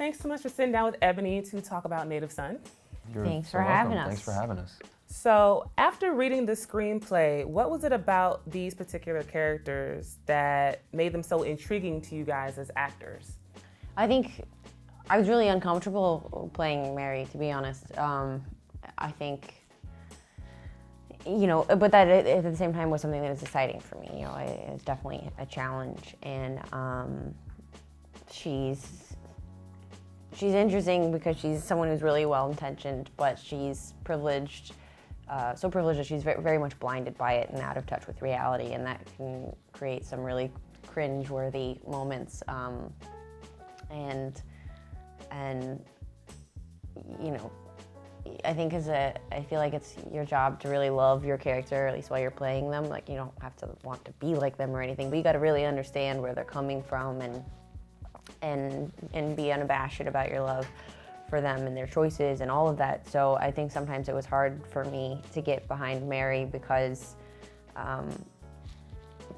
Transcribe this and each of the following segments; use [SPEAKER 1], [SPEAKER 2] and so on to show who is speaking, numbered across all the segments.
[SPEAKER 1] thanks so much for sitting down with Ebony to talk about Native Son.
[SPEAKER 2] Thanks for having us.
[SPEAKER 3] Thanks for having us.
[SPEAKER 1] So, after reading the screenplay, what was it about these particular characters that made them so intriguing to you guys as actors?
[SPEAKER 2] I think I was really uncomfortable playing Mary, to be honest. I think, but that at the same time was something that was exciting for me. It's definitely a challenge, and she's interesting because she's someone who's really well-intentioned, but she's privileged, so privileged that she's very, very much blinded by it and out of touch with reality, and that can create some really cringe-worthy moments. And I think I feel like it's your job to really love your character, at least while you're playing them. Like, you don't have to want to be like them or anything, but you got to really understand where they're coming from and be unabashed about your love for them and their choices and all of that. So I think sometimes it was hard for me to get behind Mary because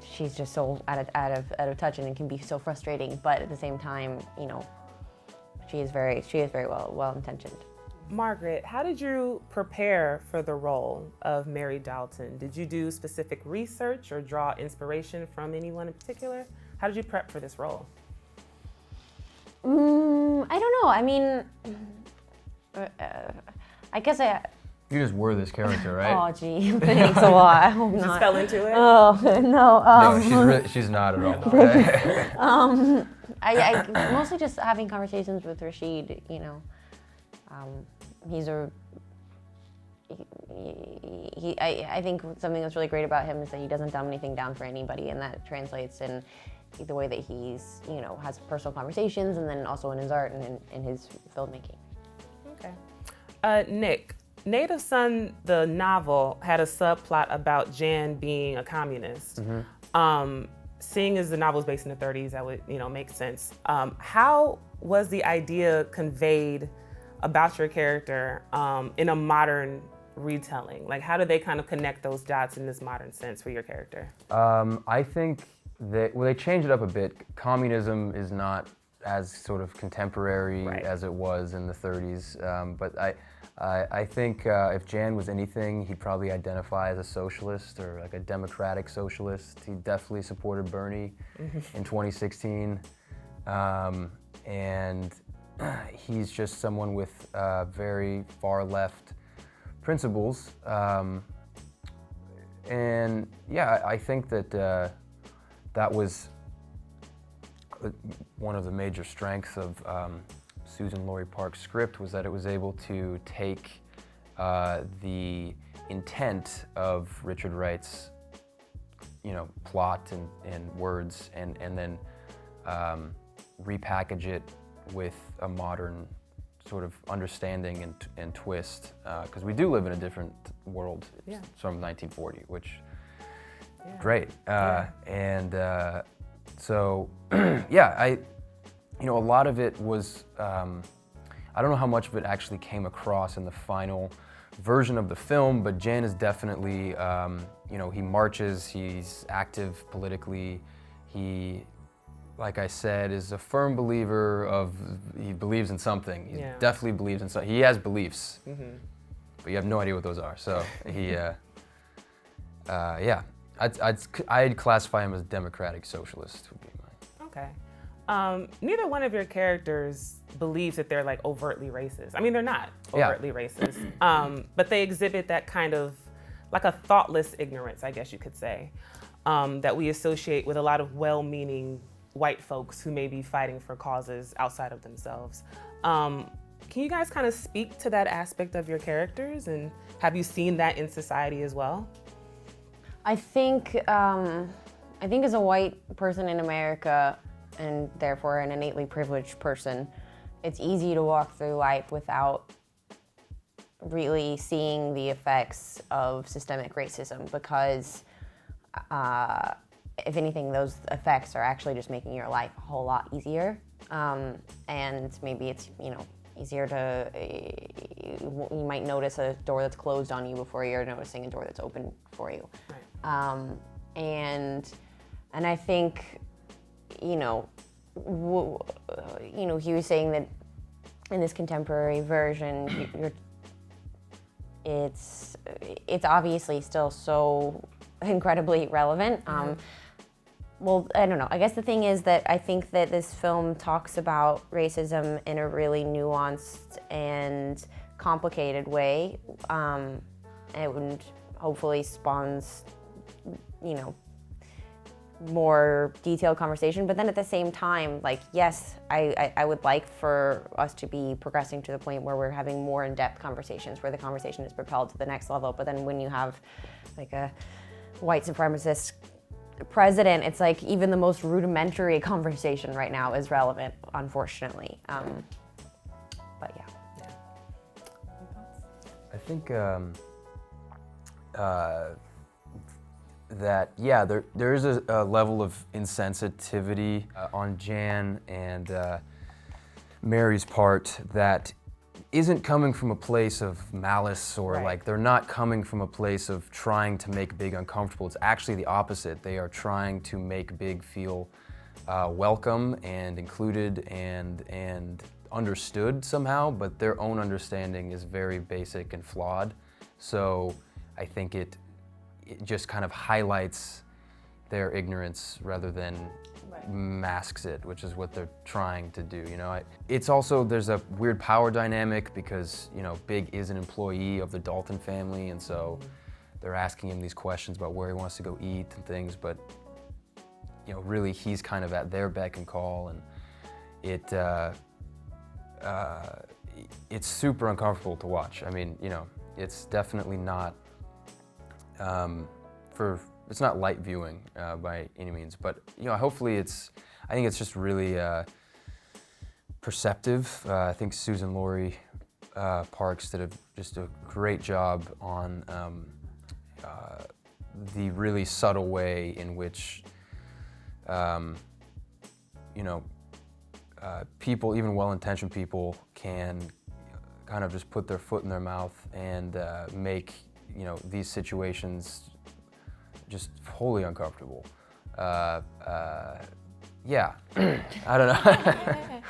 [SPEAKER 2] she's just so out of touch, and it can be so frustrating. But at the same time, she is very well intentioned.
[SPEAKER 1] Margaret, how did you prepare for the role of Mary Dalton? Did you do specific research or draw inspiration from anyone in particular? How did you prep for this role?
[SPEAKER 2] I don't know. I mean, I guess
[SPEAKER 3] You just were this character, right?
[SPEAKER 2] Oh, gee, thanks a lot. I hope
[SPEAKER 1] You
[SPEAKER 2] not.
[SPEAKER 1] just fell into it?
[SPEAKER 2] Oh, no.
[SPEAKER 3] No, she's not at all.
[SPEAKER 2] I mostly just having conversations with Rashid, I think something that's really great about him is that he doesn't dumb anything down for anybody, and that translates in the way that he's, has personal conversations, and then also in his art and in his filmmaking.
[SPEAKER 1] Okay. Nick, Native Son, the novel, had a subplot about Jan being a communist. Mm-hmm. Seeing as the novel is based in the 30s, that would, make sense. How was the idea conveyed about your character in a modern retelling? Like, how do they kind of connect those dots in this modern sense for your character?
[SPEAKER 3] I think that, they changed it up a bit. Communism is not as sort of contemporary as it was in the 30s, but I think if Jan was anything, he'd probably identify as a socialist or like a Democratic-Socialist. He definitely supported Bernie in 2016, and he's just someone with very far left principles, and yeah, I think that that was one of the major strengths of Susan Laurie Park's script, was that it was able to take the intent of Richard Wright's, plot and words, and then repackage it with a modern sort of understanding and twist, because we do live in a different world. It's from 1940, which great, and so a lot of it was, I don't know how much of it actually came across in the final version of the film, but Jan is definitely, he marches, he's active politically, he, like I said, is a firm believer he believes in something. He definitely believes in something. He has beliefs, but you have no idea what those are. So he, I'd classify him as Democratic-Socialist would be mine.
[SPEAKER 1] Okay. Neither one of your characters believes that they're like overtly racist. I mean, they're not overtly racist, but they exhibit that kind of like a thoughtless ignorance, I guess you could say, that we associate with a lot of well-meaning white folks who may be fighting for causes outside of themselves. Can you guys kind of speak to that aspect of your characters, and have you seen that in society as well?
[SPEAKER 2] I think as a white person in America, and therefore an innately privileged person, it's easy to walk through life without really seeing the effects of systemic racism, because if anything, those effects are actually just making your life a whole lot easier. And maybe it's, easier to, you might notice a door that's closed on you before you're noticing a door that's open for you. Right. And I think, he was saying that in this contemporary version, it's obviously still so incredibly relevant. Well, I don't know. I guess the thing is that I think that this film talks about racism in a really nuanced and complicated way, and hopefully spawns, you know, more detailed conversation. But then at the same time, like, yes, I would like for us to be progressing to the point where we're having more in-depth conversations, where the conversation is propelled to the next level. But then when you have like a white supremacist president, it's like even the most rudimentary conversation right now is relevant, unfortunately. But yeah.
[SPEAKER 3] I think that, yeah, there is a level of insensitivity on Jan and Mary's part that isn't coming from a place of malice or like they're not coming from a place of trying to make Big uncomfortable. It's actually the opposite. They are trying to make Big feel welcome and included and understood somehow, but their own understanding is very basic and flawed. So I think it just kind of highlights their ignorance rather than masks it, which is what they're trying to do, you know. It's also, there's a weird power dynamic because, you know, Big is an employee of the Dalton family, and so they're asking him these questions about where he wants to go eat and things, but, you know, really he's kind of at their beck and call, and it's super uncomfortable to watch. I mean, you know, it's definitely not it's not light viewing by any means, but you know, hopefully I think it's just really perceptive. I think Susan Laurie Parks did just a great job on the really subtle way in which you know, people, even well-intentioned people, can kind of just put their foot in their mouth and make, you know, these situations just wholly uncomfortable. Yeah, I don't know.